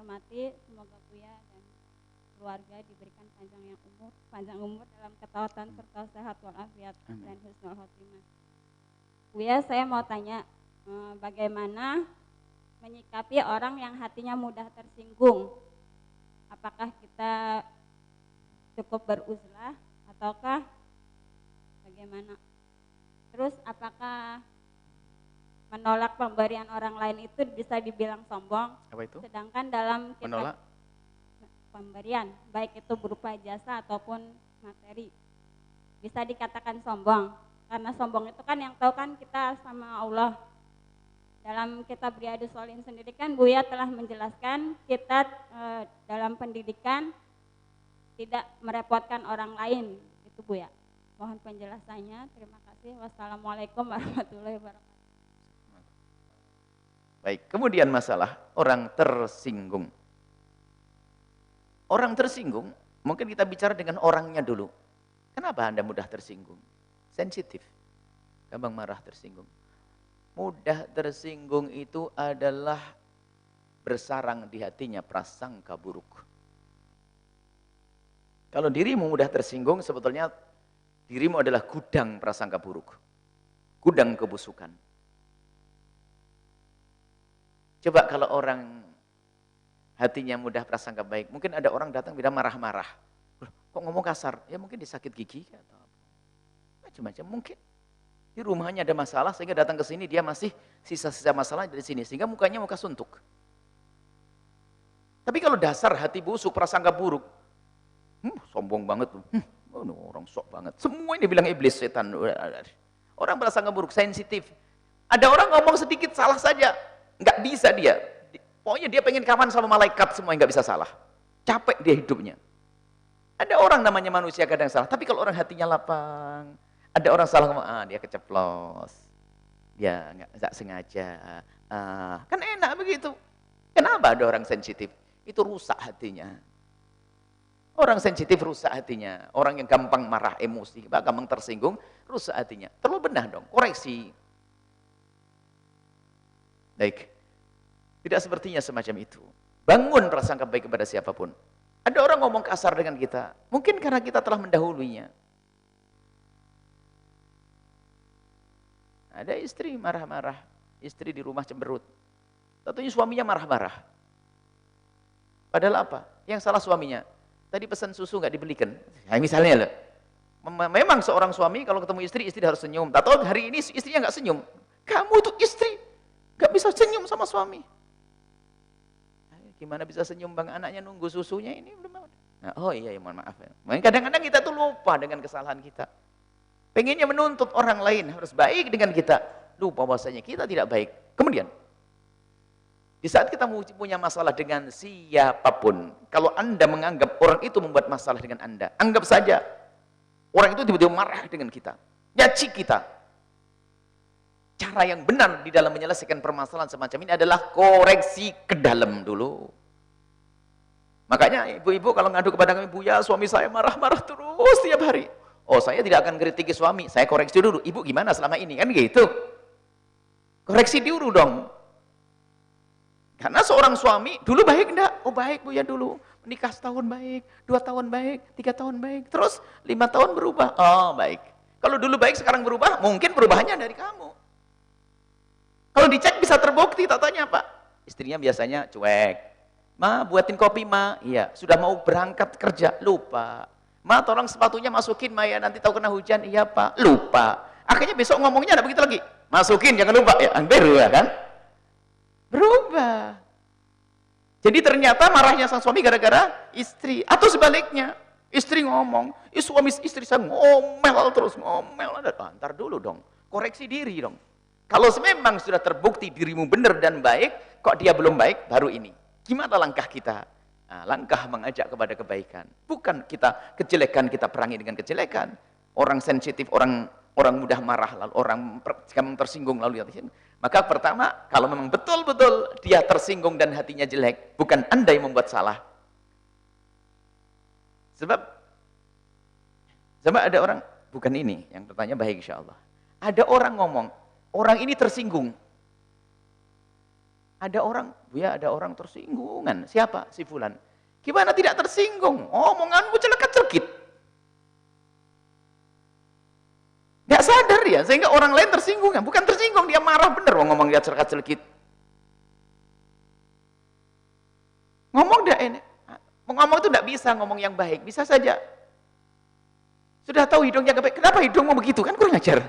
hormati, semoga Buya dan keluarga diberikan panjang umur dalam ketaatan serta sehat walafiat dan husnul khotimah. Buya, saya mau tanya, bagaimana menyikapi orang yang hatinya mudah tersinggung? Apakah kita cukup beruzlah ataukah bagaimana? Terus apakah menolak pemberian orang lain itu bisa dibilang sombong? Apa itu? Sedangkan dalam kita Menolak pemberian, baik itu berupa jasa ataupun materi, bisa dikatakan sombong. Karena sombong itu kan yang tahu kan kita sama Allah. Dalam kitab Riyadhus Shalihin sendiri kan Buya telah menjelaskan kita dalam pendidikan tidak merepotkan orang lain. Itu Buya. Mohon penjelasannya. Terima kasih. Wassalamualaikum warahmatullahi wabarakatuh. baik. Kemudian masalah orang tersinggung. Orang tersinggung, mungkin kita bicara dengan orangnya dulu. Kenapa Anda mudah tersinggung? Sensitif, gampang marah, tersinggung. Mudah tersinggung itu adalah bersarang di hatinya prasangka buruk. Kalau dirimu mudah tersinggung, sebetulnya dirimu adalah gudang prasangka buruk, gudang kebusukan. Coba kalau orang hatinya mudah prasangka baik, mungkin ada orang datang bilang marah-marah. Kok ngomong kasar? Ya mungkin disakit gigi atau apa. Macam-macam mungkin. Di rumahnya ada masalah sehingga datang ke sini dia masih sisa-sisa masalah dari sini sehingga mukanya muka suntuk. Tapi kalau dasar hati busuk, prasangka buruk, sombong banget tuh. Orang sok banget. Semua ini bilang iblis, setan. Orang prasangka buruk, sensitif. Ada orang ngomong sedikit salah saja, nggak bisa dia. Pokoknya dia pengen kawan sama malaikat, semua nggak bisa salah. Capek dia hidupnya. Ada orang namanya manusia kadang salah, tapi kalau orang hatinya lapang, ada orang salah ngomong, dia keceplos, dia nggak sengaja, kan enak begitu. Kenapa ada orang sensitif? Itu rusak hatinya. Orang sensitif rusak hatinya. Orang yang gampang marah, emosi, gampang tersinggung, rusak hatinya. Terlalu benar dong, koreksi. Baik, tidak sepertinya semacam itu. Bangun prasangka baik kepada siapapun. Ada orang ngomong kasar dengan kita, mungkin karena kita telah mendahulunya. Ada istri marah-marah, istri di rumah cemberut. Tentunya suaminya marah-marah. Padahal apa? Yang salah suaminya. Tadi pesan susu nggak dibelikan. Nah, misalnya loh. Memang seorang suami kalau ketemu istri harus senyum. Tahu hari ini istrinya nggak senyum. Kamu tuh istri nggak bisa senyum sama suami. Gimana bisa senyum bang, anaknya nunggu susunya ini belum ada. Nah, oh iya ya mohon maaf ya. Kadang-kadang kita tuh lupa dengan kesalahan kita. Pengennya menuntut orang lain harus baik dengan kita. Lupa bahwasanya kita tidak baik. Kemudian, di saat kita punya masalah dengan siapapun, kalau Anda menganggap orang itu membuat masalah dengan Anda, anggap saja orang itu tiba-tiba marah dengan kita, nyaci kita. Cara yang benar di dalam menyelesaikan permasalahan semacam ini adalah koreksi ke dalam dulu. Makanya ibu-ibu kalau ngadu kepada kami, Buya, suami saya marah-marah terus tiap hari. Oh, saya tidak akan kritiki suami, saya koreksi dulu. Ibu gimana selama ini? Kan gitu. Koreksi dulu dong. Karena seorang suami, dulu baik enggak? Oh baik Buya dulu. Menikah setahun baik, 2 tahun baik, 3 tahun baik. Terus 5 tahun berubah. Oh baik. Kalau dulu baik sekarang berubah, mungkin perubahannya dari kamu. Kalau dicek bisa terbukti, tatanya apa? Istrinya biasanya cuek. Ma, buatin kopi, Ma. Iya, sudah mau berangkat kerja, lupa. Ma, tolong sepatunya masukin, Ma, ya nanti tahu kena hujan. Iya, Pak. Lupa. Akhirnya besok ngomongnya ada begitu lagi. Masukin, jangan lupa. Ya, berubah kan? Berubah. Jadi ternyata marahnya sang suami gara-gara istri. Atau sebaliknya, istri ngomong, suami istri saya ngomel terus, ngomel. Ntar dulu dong, koreksi diri dong. Kalau memang sudah terbukti dirimu benar dan baik, kok dia belum baik, baru ini. Gimana langkah kita? Nah, langkah mengajak kepada kebaikan. Bukan kita kejelekan, kita perangi dengan kejelekan. Orang sensitif, orang mudah marah, lalu orang tersinggung, lalu maka pertama, kalau memang betul-betul dia tersinggung dan hatinya jelek, bukan Anda yang membuat salah. Sebab ada orang, bukan ini, yang bertanya baik insya Allah. Ada orang ngomong, orang ini tersinggung. Ada orang, Buya, ada orang tersinggungan. Siapa? Si fulan. Gimana tidak tersinggung? Omonganmu celaka-celkit. Nggak sadar ya, sehingga orang lain tersinggung. Bukan tersinggung, dia marah bener ngomong dia celaka-celkit. Ngomong itu tidak bisa ngomong yang baik, bisa saja. Sudah tahu hidungnya baik, kenapa hidungmu begitu? Kan kurang ajar.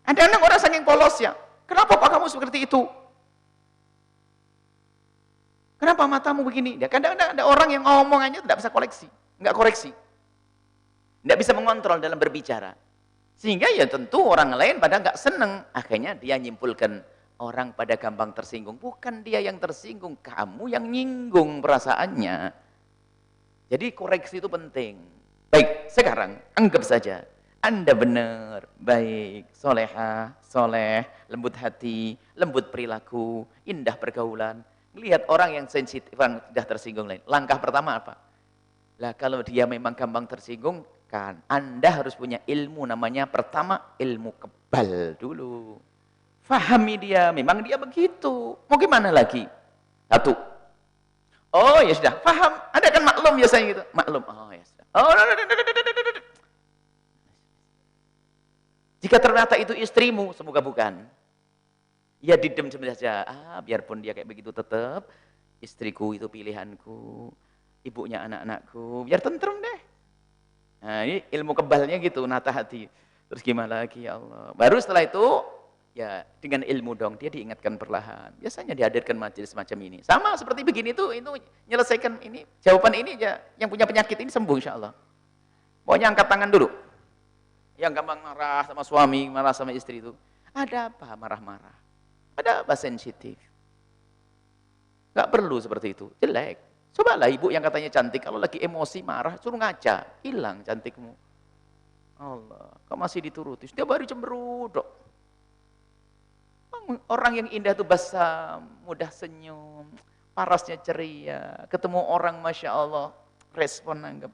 Ada orang saking polosnya, kenapa Pak kamu seperti itu? Kenapa matamu begini? Ya, kadang-kadang ada orang yang ngomongannya tidak bisa nggak koreksi. Tidak bisa mengontrol dalam berbicara. Sehingga ya tentu orang lain pada nggak seneng. Akhirnya dia nyimpulkan, orang pada gampang tersinggung. Bukan dia yang tersinggung, kamu yang nyinggung perasaannya. Jadi koreksi itu penting. Baik, sekarang anggap saja Anda benar, baik, solehah, soleh, lembut hati, lembut perilaku, indah pergaulan. Lihat orang yang sensitif, orang sudah tersinggung lain. Langkah pertama apa? Lah kalau dia memang gampang tersinggung, kan Anda harus punya ilmu, namanya pertama ilmu kebal dulu. Fahami dia, memang dia begitu. Mau gimana lagi? Satu. Oh ya sudah, paham. Ada kan maklum biasanya gitu. Maklum. Oh ya sudah. Oh, jika ternyata itu istrimu, semoga bukan. Ya didem saja. Biarpun dia kayak begitu tetap, istriku itu pilihanku, ibunya anak-anakku, biar tentrem deh. Nah ini ilmu kebalnya gitu, nata hati. Terus gimana lagi ya Allah. Baru setelah itu, ya dengan ilmu dong, dia diingatkan perlahan. Biasanya dihadirkan majelis semacam ini. Sama seperti begini itu menyelesaikan ini. Jawaban ini aja, yang punya penyakit ini sembuh insya Allah. Pokoknya angkat tangan dulu. Yang gampang marah sama suami, marah sama istri itu. Ada apa marah-marah? Ada apa sensitif? Gak perlu seperti itu, jelek. Cobalah ibu yang katanya cantik, kalau lagi emosi marah, suruh ngaca, hilang cantikmu. Allah, kok masih dituruti? Setiap hari cemberut. Orang yang indah itu basam, mudah senyum, parasnya ceria, ketemu orang Masya Allah, respon nanggap.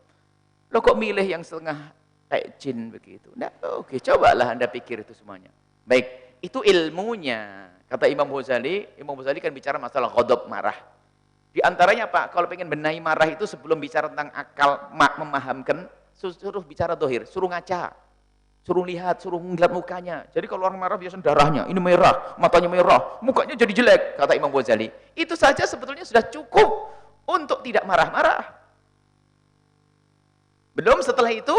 Lo kok milih yang setengah kayak jin begitu? Nah, oke, cobalah Anda pikir itu semuanya. Baik, itu ilmunya. Kata Imam Ghazali kan bicara masalah ghadab, marah. Di antaranya Pak, kalau pengen benahi marah itu sebelum bicara tentang akal, memahamkan, suruh bicara dohir, suruh ngaca, suruh lihat, suruh ngeliat mukanya. Jadi kalau orang marah biasanya darahnya, ini merah, matanya merah, mukanya jadi jelek, kata Imam Ghazali. Itu saja sebetulnya sudah cukup untuk tidak marah-marah. Belum setelah itu,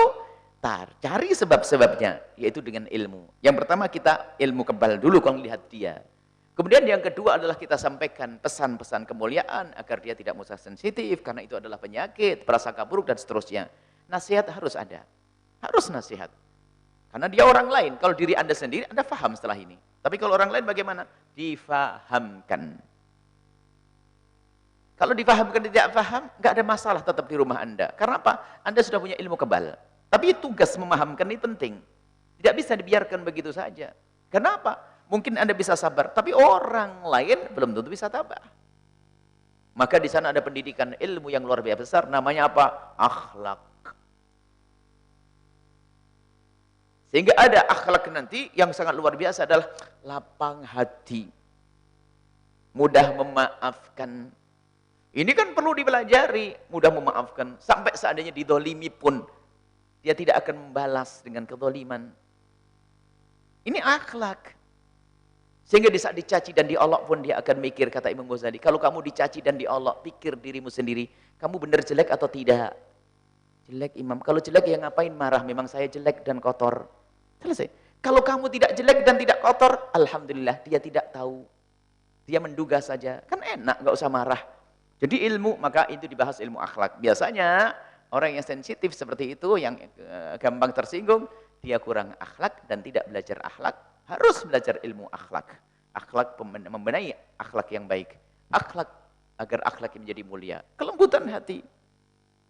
cari sebab-sebabnya, yaitu dengan ilmu. Yang pertama kita ilmu kebal dulu kalau lihat dia. Kemudian yang kedua adalah kita sampaikan pesan-pesan kemuliaan agar dia tidak mudah sensitif, karena itu adalah penyakit, prasangka buruk dan seterusnya. Nasihat harus ada, harus nasihat. Karena dia orang lain, kalau diri Anda sendiri, Anda paham setelah ini. Tapi kalau orang lain bagaimana? Difahamkan. Kalau difahamkan tidak paham, nggak ada masalah tetap di rumah Anda. Karena apa? Anda sudah punya ilmu kebal. Tapi tugas memahamkan ini penting. Tidak bisa dibiarkan begitu saja. Kenapa? Mungkin Anda bisa sabar, tapi orang lain belum tentu bisa tabah. Maka di sana ada pendidikan ilmu yang luar biasa besar, namanya apa? Akhlak. Sehingga ada akhlak nanti yang sangat luar biasa adalah lapang hati, mudah memaafkan. Ini kan perlu dipelajari, mudah memaafkan. Sampai seandainya didolimi pun, dia tidak akan membalas dengan kedoliman. Ini akhlak. Sehingga di saat dicaci dan diolok pun dia akan mikir, kata Imam Ghazali, kalau kamu dicaci dan diolok, pikir dirimu sendiri, kamu benar jelek atau tidak? Jelek Imam, kalau jelek ya ngapain marah, memang saya jelek dan kotor. Selesai. Kalau kamu tidak jelek dan tidak kotor, alhamdulillah dia tidak tahu. Dia menduga saja, kan enak, nggak usah marah. Jadi ilmu, maka itu dibahas ilmu akhlak. Biasanya orang yang sensitif seperti itu, yang gampang tersinggung, dia kurang akhlak dan tidak belajar akhlak. Harus belajar ilmu akhlak. Akhlak membenahi akhlak yang baik. Akhlak agar akhlak menjadi mulia. Kelembutan hati.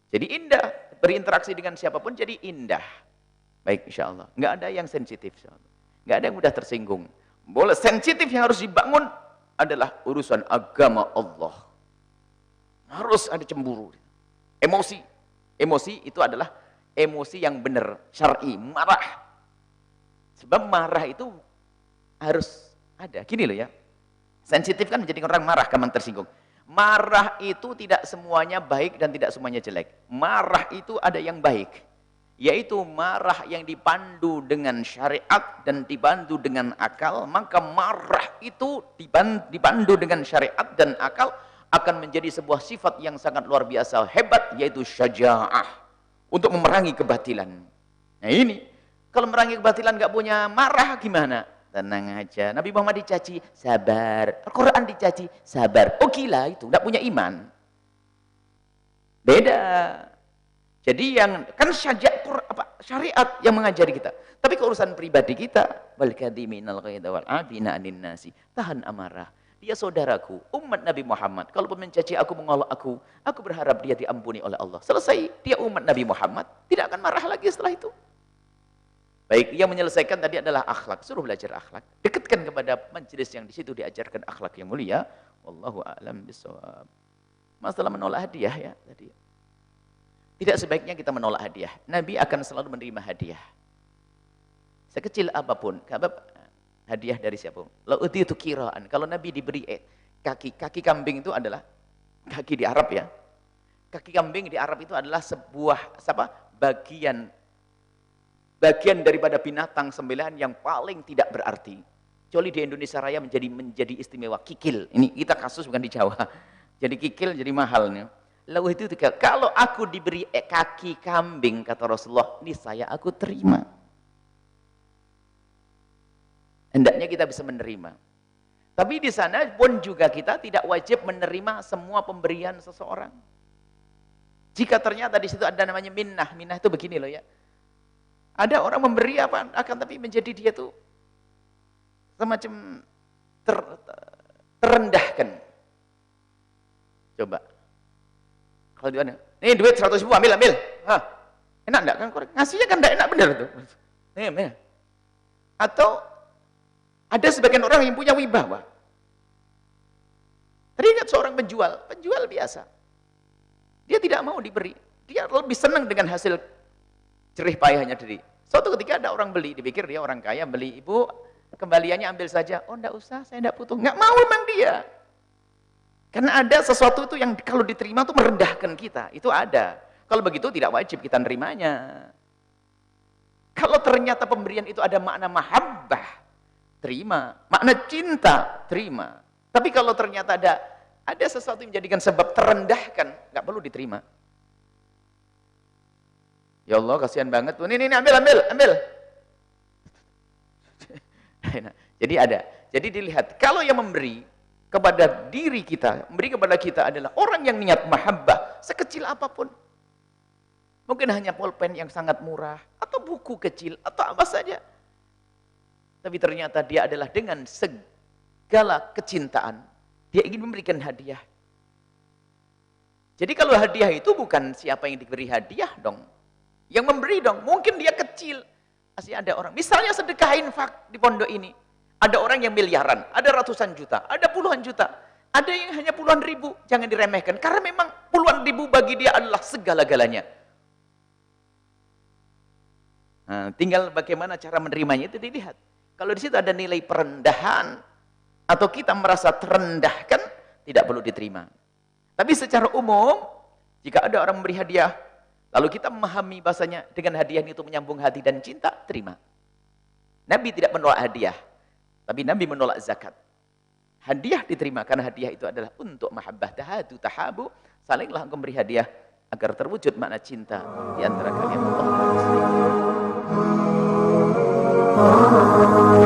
Jadi indah. Berinteraksi dengan siapapun jadi indah. Baik insya Allah. Nggak ada yang sensitif. Nggak ada yang mudah tersinggung. Boleh sensitif yang harus dibangun adalah urusan agama Allah. Harus ada cemburu. Emosi. Emosi itu adalah emosi yang benar. Syar'i. Marah. Sebab marah itu harus ada. Gini loh ya. Sensitif kan menjadi orang marah, gampang tersinggung. Marah itu tidak semuanya baik dan tidak semuanya jelek. Marah itu ada yang baik, yaitu marah yang dipandu dengan syariat dan dibantu dengan akal. Maka marah itu dibantu dengan syariat dan akal akan menjadi sebuah sifat yang sangat luar biasa hebat, yaitu syaja'ah, untuk memerangi kebatilan. Nah ini, kalau memerangi kebatilan nggak punya marah gimana? Tenang aja. Nabi Muhammad dicaci, sabar. Al-Quran dicaci, sabar. Oh gila itu, nggak punya iman. Beda. Jadi yang kan syariat yang mengajari kita. Tapi keurusan pribadi kita, wal kadhiminal ghaidha wal 'afina 'anil nasi. Tahan amarah. Dia saudaraku, umat Nabi Muhammad. Kalau mencaci aku, mengolok aku berharap dia diampuni oleh Allah. Selesai, dia umat Nabi Muhammad, tidak akan marah lagi setelah itu. Baik, yang menyelesaikan tadi adalah akhlak. Suruh belajar akhlak. Dekatkan kepada majelis yang di situ diajarkan akhlak yang mulia. Wallahu a'lam bishawab. Masalah menolak hadiah ya tadi. Tidak sebaiknya kita menolak hadiah. Nabi akan selalu menerima hadiah. Sekecil apapun. Hadiah dari siapa? La utitu kiraan. Kalau Nabi diberi kaki kambing itu adalah kaki di Arab ya. Kaki kambing di Arab itu adalah sebuah bagian daripada binatang sembelihan yang paling tidak berarti. Kecuali di Indonesia Raya menjadi istimewa. Kikil. Ini kita kasus bukan di Jawa. Jadi kikil jadi mahalnya. Lalu itu kalau aku diberi kaki kambing kata Rasulullah, ini aku terima. Hendaknya kita bisa menerima. Tapi di sana pun juga kita tidak wajib menerima semua pemberian seseorang. Jika ternyata di situ ada namanya minnah. Minnah itu begini loh ya. Ada orang memberi apa, akan tapi menjadi dia tuh semacam terendahkan. Coba. Kalau dia, nih duit 100.000 ambil. Hah, enak enggak kan? Ngasihnya kan enggak enak bener tuh. Nih. Atau ada sebagian orang yang punya wibawa. Teringat seorang penjual biasa. Dia tidak mau diberi. Dia lebih senang dengan hasil jerih payahnya diri. Suatu ketika ada orang beli, dipikir dia orang kaya, beli, ibu kembaliannya ambil saja. Oh enggak usah, saya enggak butuh. Enggak mau memang dia. Karena ada sesuatu itu yang kalau diterima itu merendahkan kita. Itu ada. Kalau begitu tidak wajib kita nerimanya. Kalau ternyata pemberian itu ada makna mahabbah, terima. Makna cinta, terima. Tapi kalau ternyata ada sesuatu yang menjadikan sebab terendahkan, nggak perlu diterima. Ya Allah, kasihan banget tuh. Ini ambil. Jadi ada. Jadi dilihat, kalau yang memberi kepada diri kita, memberi kepada kita adalah orang yang niat mahabbah, sekecil apapun. Mungkin hanya pulpen yang sangat murah, atau buku kecil, atau apa saja. Tapi ternyata dia adalah dengan segala kecintaan, dia ingin memberikan hadiah. Jadi kalau hadiah itu bukan siapa yang diberi hadiah dong. Yang memberi dong, mungkin dia kecil. Masih ada orang, misalnya sedekah infak di pondok ini. Ada orang yang miliaran, ada ratusan juta, ada puluhan juta. Ada yang hanya puluhan ribu, jangan diremehkan. Karena memang puluhan ribu bagi dia adalah segala-galanya. Nah, tinggal bagaimana cara menerimanya itu dilihat. Kalau di situ ada nilai perendahan, atau kita merasa terendahkan, tidak perlu diterima. Tapi secara umum, jika ada orang memberi hadiah, lalu kita memahami bahasanya dengan hadiah itu menyambung hati dan cinta, terima. Nabi tidak menolak hadiah, tapi Nabi menolak zakat. Hadiah diterima karena hadiah itu adalah untuk mahabbah, tahadu, tahabu, salinglah engkau memberi hadiah agar terwujud makna cinta di antara kalian. Allah.